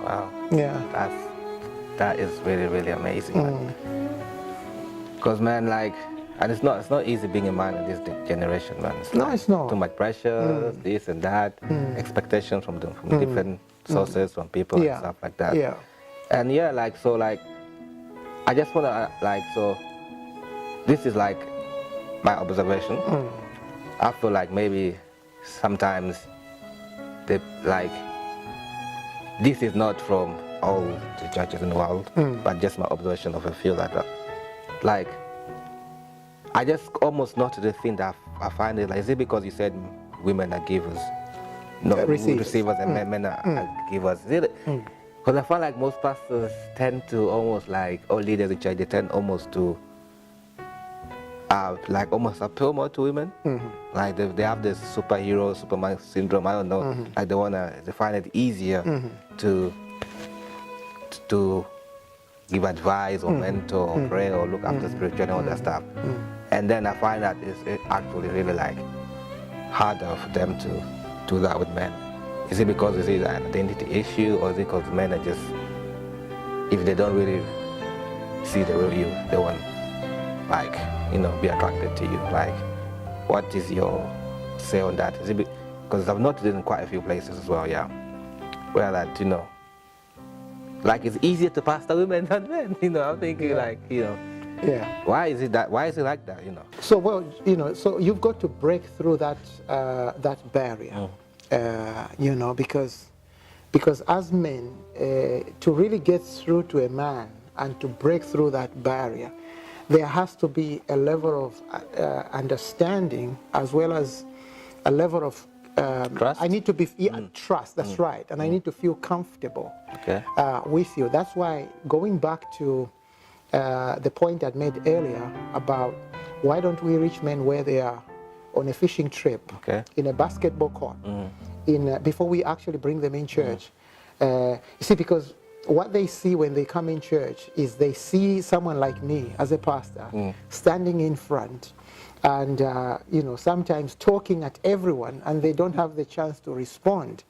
Wow. Yeah. That is really, really amazing. Because man, like, and it's not easy being a man in this generation, man. It's not. Too much pressure, this and that, expectations from different sources, from people and stuff like that. Yeah. And yeah, like, so like, I just wanna like, so this is like my observation. I feel like maybe sometimes they like, this is not from all the churches in the world, but just my observation of a few that like, I just almost noticed the thing that I find it like, is it because you said women are givers, no, receivers and men are givers? Is it? Because I find like most pastors tend to almost like, or leaders in church, they tend almost to like almost appeal more to women. Like they have this superhero, Superman syndrome, I don't know. Like they find it easier to give advice or mentor or pray or look after spiritual and all that stuff. And then I find that it's actually really like harder for them to do that with men. Is it because it's an identity issue, or is it because men are just, if they don't really see the real you, they won't like, you know, be attracted to you? Like, what is your say on that? Is it because I've noticed it in quite a few places as well, yeah, where that, you know, like it's easier to pastor women than men, you know. I'm thinking like, you know, why is it like that, you know? So, well, you know, so you've got to break through that that barrier, you know, because as men, to really get through to a man and to break through that barrier, there has to be a level of understanding as well as a level of trust? I need to be trust. That's right, and I need to feel comfortable with you. That's why, going back to the point I made earlier about why don't we reach men where they are on a fishing trip, in a basketball court, before we actually bring them in church. You see, because what they see when they come in church is they see someone like me as a pastor standing in front and you know, sometimes talking at everyone, and they don't have the chance to respond.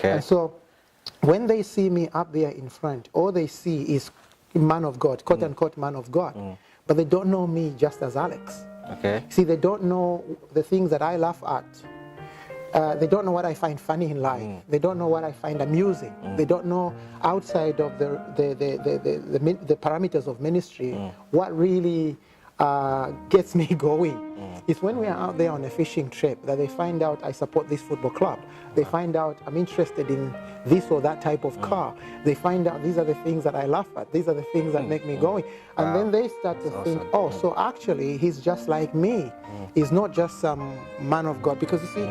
And so when they see me up there in front, all they see is man of God, quote unquote man of God, but they don't know me just as Alex. See, they don't know the things that I laugh at. They don't know what I find funny in life. They don't know what I find amusing. They don't know, outside of the parameters of ministry, what really gets me going. It's when we are out there on a fishing trip that they find out I support this football club. They find out I'm interested in this or that type of car. They find out these are the things that I laugh at. These are the things that make me going. And then they start to think, oh, so actually he's just like me. He's not just some man of God. Because you see,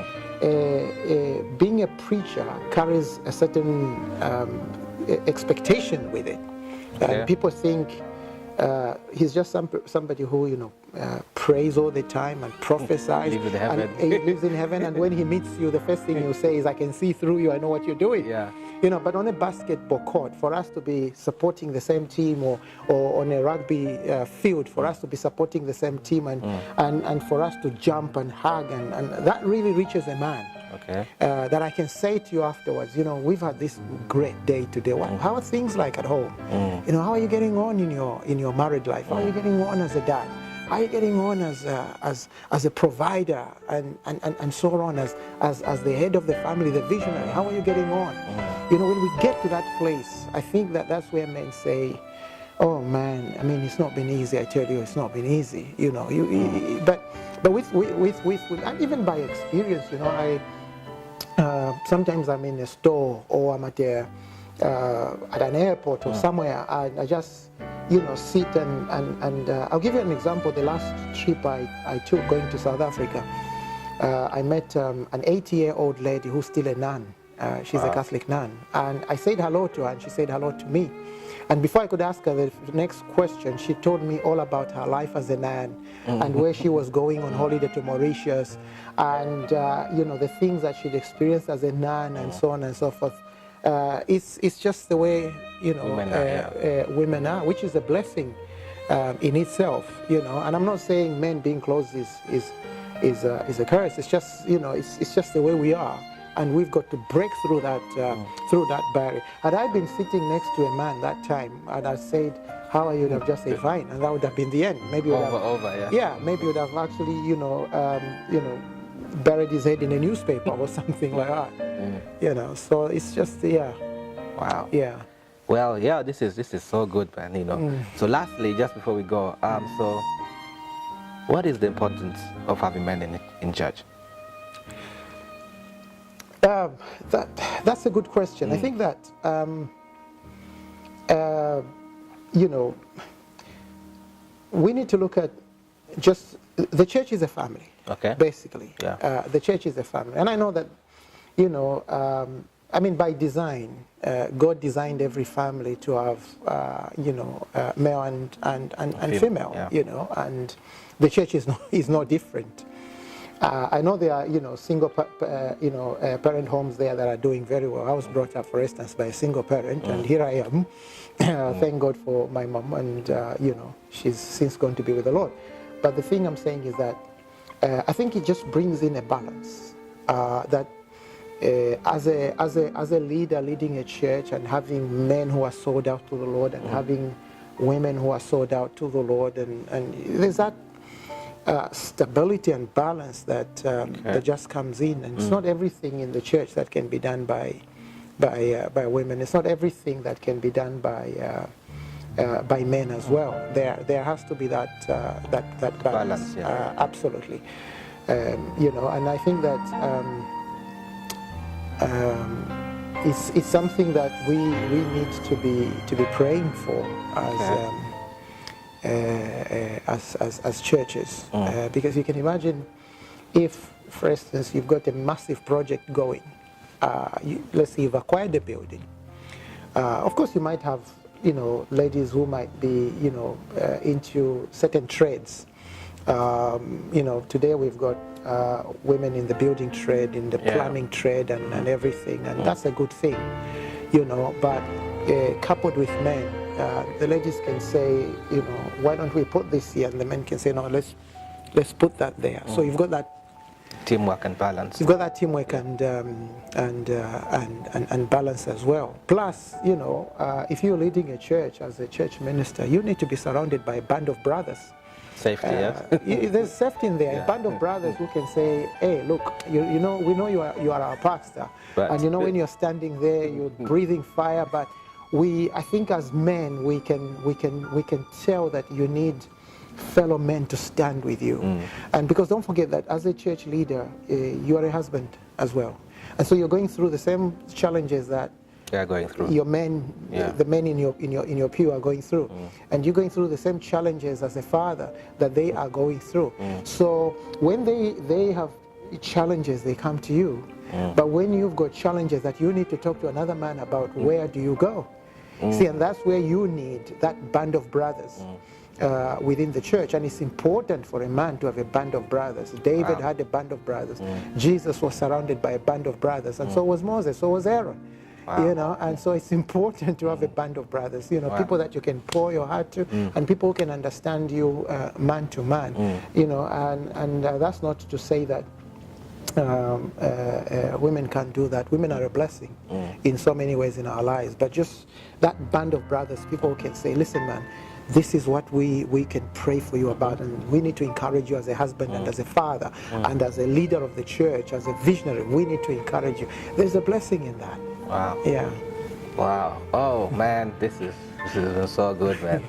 being a preacher carries a certain expectation with it. And people think he's just somebody who, you know, prays all the time and prophesies. Lives in heaven. And he lives in heaven, and when he meets you, the first thing he'll say is, I can see through you, I know what you're doing. You know, but on a basketball court, for us to be supporting the same team, or on a rugby field, for us to be supporting the same team, and for us to jump and hug, and that really reaches a man. That I can say to you afterwards, you know, we've had this great day today. How are things like at home? You know, how are you getting on in your married life? How are you getting on as a dad? How are you getting on as a provider and so on, as the head of the family, the visionary? How are you getting on? You know, when we get to that place, I think that's where men say, oh man, I mean, it's not been easy. I tell you, it's not been easy. You know, but with and even by experience, you know, sometimes I'm in a store, or I'm at an airport or somewhere, and I just, you know, sit and I'll give you an example. The last trip I took going to South Africa, I met an 80-year-old lady who's still a nun. She's a Catholic nun, and I said hello to her, and she said hello to me. And before I could ask her the next question, she told me all about her life as a nun, and where she was going on holiday to Mauritius, and you know, the things that she'd experienced as a nun, and so on and so forth. It's just the way, you know, women are, which is a blessing in itself, you know. And I'm not saying men being close is a curse. It's just, you know, it's just the way we are. and we've got to break through that barrier. Had I been sitting next to a man that time, and I said, "How are you?" Would have just said, "Fine," and that would have been the end. Maybe maybe would have actually, buried his head in a newspaper or something like that. So it's just Wow. Yeah. Well, yeah, this is so good, man. So lastly, just before we go, so what is the importance of having men in church? That's a good question. I think that we need to look at just the church is a family. Okay. Basically, yeah. The church is a family, and I know that, by design, God designed every family to have, male and female, and the church is no different. I know there are, single, parent homes there that are doing very well. I was brought up, for instance, by a single parent, and here I am. Thank God for my mom, and she's since gone to be with the Lord. But the thing I'm saying is that I think it just brings in a balance that as a leader leading a church and having men who are sold out to the Lord and having women who are sold out to the Lord, and there's that stability and balance that that just comes in, and it's not everything in the church that can be done by women. It's not everything that can be done by men as well. There has to be that balance. Absolutely. And I think that it's something that we need to be praying for as churches, because you can imagine if, for instance, you've got a massive project going. Let's say you've acquired a building. Of course, you might have ladies who might be into certain trades. Today we've got women in the building trade, in the plumbing trade, and everything, and that's a good thing, but coupled with men, the ladies can say, why don't we put this here, and the men can say, no, let's put that there. So you've got that teamwork and balance. You've got that teamwork and balance as well. Plus, if you're leading a church as a church minister, you need to be surrounded by a band of brothers. Safety, yes. There's safety in there. A band of brothers who can say, "Hey, look, we know you are our pastor, and when you're standing there, you're breathing fire. But I think as men, we can tell that you need fellow men to stand with you, and because don't forget that as a church leader, you are a husband as well, and so you're going through the same challenges that going through. Your men, the men in your pew are going through, and you're going through the same challenges as a father that they are going through. So when they have challenges, they come to you. But when you've got challenges that you need to talk to another man about, where do you go? See, and that's where you need that band of brothers within the church, and it's important for a man to have a band of brothers. David had a band of brothers. Jesus was surrounded by a band of brothers, and so was Moses, so was Aaron. And so it's important to have a band of brothers, people that you can pour your heart to, and people who can understand you man to man, and that's not to say that women can't do that. Women are a blessing in so many ways in our lives, but just that band of brothers, people who can say, listen, man, this is what we can pray for you about, and we need to encourage you as a husband and as a father and as a leader of the church, as a visionary. We need to encourage you. There's a blessing in that. Wow. Yeah. Wow. Oh man, this has been so good, man.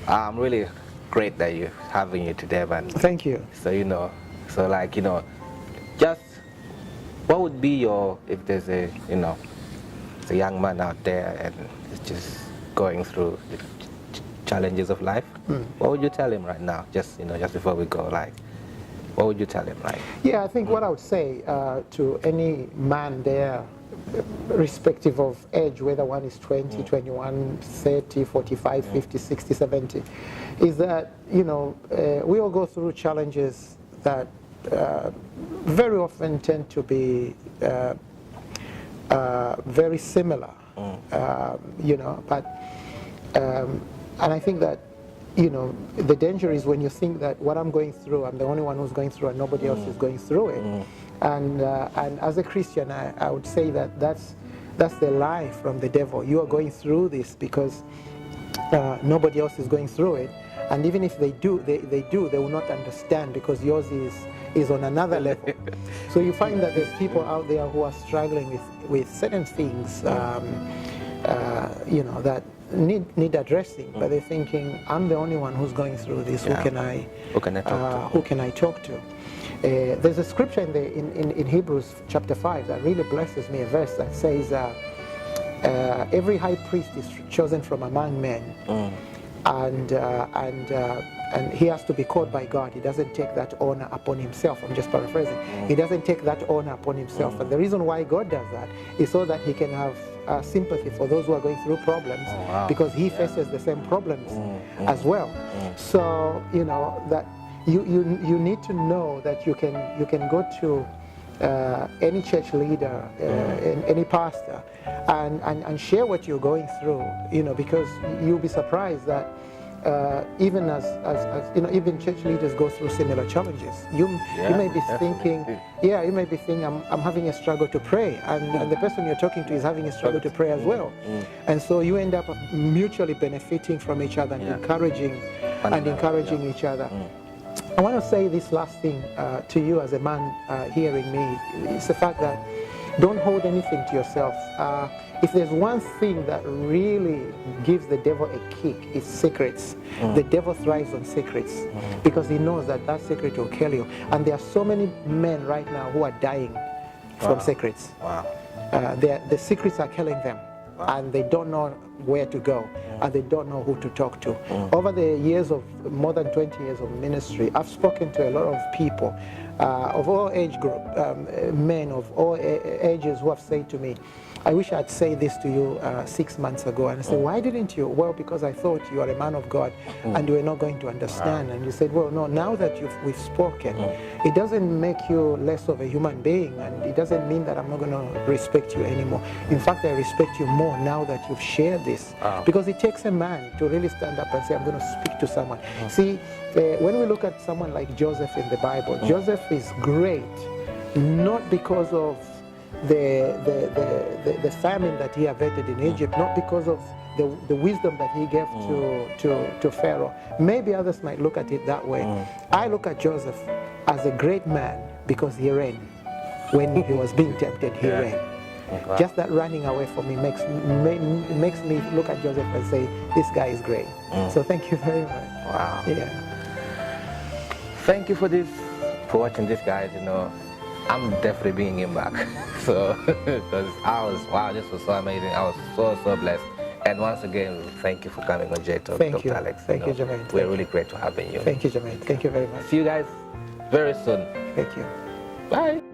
I'm really great that you're having you today, man. Thank you. So just what would be if there's a a young man out there and is just going through the challenges of life, what would you tell him right now? Just before we go, what would you tell him? Yeah, I think what I would say to any man there, irrespective of age, whether one is 20, 21, 30, 45, 50, 60, 70, is that, we all go through challenges that very often tend to be very similar, and I think that, the danger is when you think that what I'm going through, I'm the only one who's going through and nobody else is going through it. And as a Christian, I would say that that's the lie from the devil. You are going through this because nobody else is going through it. And even if they do, they will not understand because yours is on another level. So you find that there's people out there who are struggling with certain things, you know, that need addressing, but they're thinking, I'm the only one who's going through this. Who can I talk to? There's a scripture in Hebrews chapter 5 that really blesses me, a verse that says, every high priest is chosen from among men, and he has to be called by God. He doesn't take that honor upon himself. I'm just paraphrasing. He doesn't take that honor upon himself. And the reason why God does that is so that he can have sympathy for those who are going through problems, because he faces the same problems as well. So, you know, that you need to know that you can go to any church leader, any pastor, and share what you're going through, you know, because you'll be surprised that even as you know, even church leaders go through similar challenges. You may be thinking, you may be thinking, I'm having a struggle to pray, and the person you're talking to is having a struggle to pray as well, and so you end up mutually benefiting from each other and encouraging each other. I want to say this last thing to you as a man hearing me. It's the fact that don't hold anything to yourself. If there's one thing that really gives the devil a kick, it's secrets. The devil thrives on secrets because he knows that that secret will kill you. And there are so many men right now who are dying from secrets. The secrets are killing them. And they don't know where to go, and they don't know who to talk to. Over the years of more than 20 years of ministry, I've spoken to a lot of people of all age group, men of all ages, who have said to me, I wish I'd say this to you 6 months ago. And I said, why didn't you? Well, because I thought you are a man of God and you were not going to understand. And you said, well, no, now that we've spoken, it doesn't make you less of a human being, and it doesn't mean that I'm not going to respect you anymore. In fact, I respect you more now that you've shared this, because it takes a man to really stand up and say, I'm going to speak to someone. See, when we look at someone like Joseph in the Bible, Joseph is great, not because of the famine that he averted in Egypt, not because of the wisdom that he gave to Pharaoh. Maybe others might look at it that way. I look at Joseph as a great man because he ran. When he was being tempted, he ran. Just that running away from me makes me look at Joseph and say, this guy is great. So thank you very much. Wow. Yeah. Thank you for watching this, guys. You know, I'm definitely bringing him back. So, because this was so amazing. I was so blessed. And once again, thank you for coming on J-Talk, Dr. Alex. Thank you, Jermaine. We're really great to having you. Thank you, Jermaine. Thank you very much. See you guys very soon. Thank you. Bye.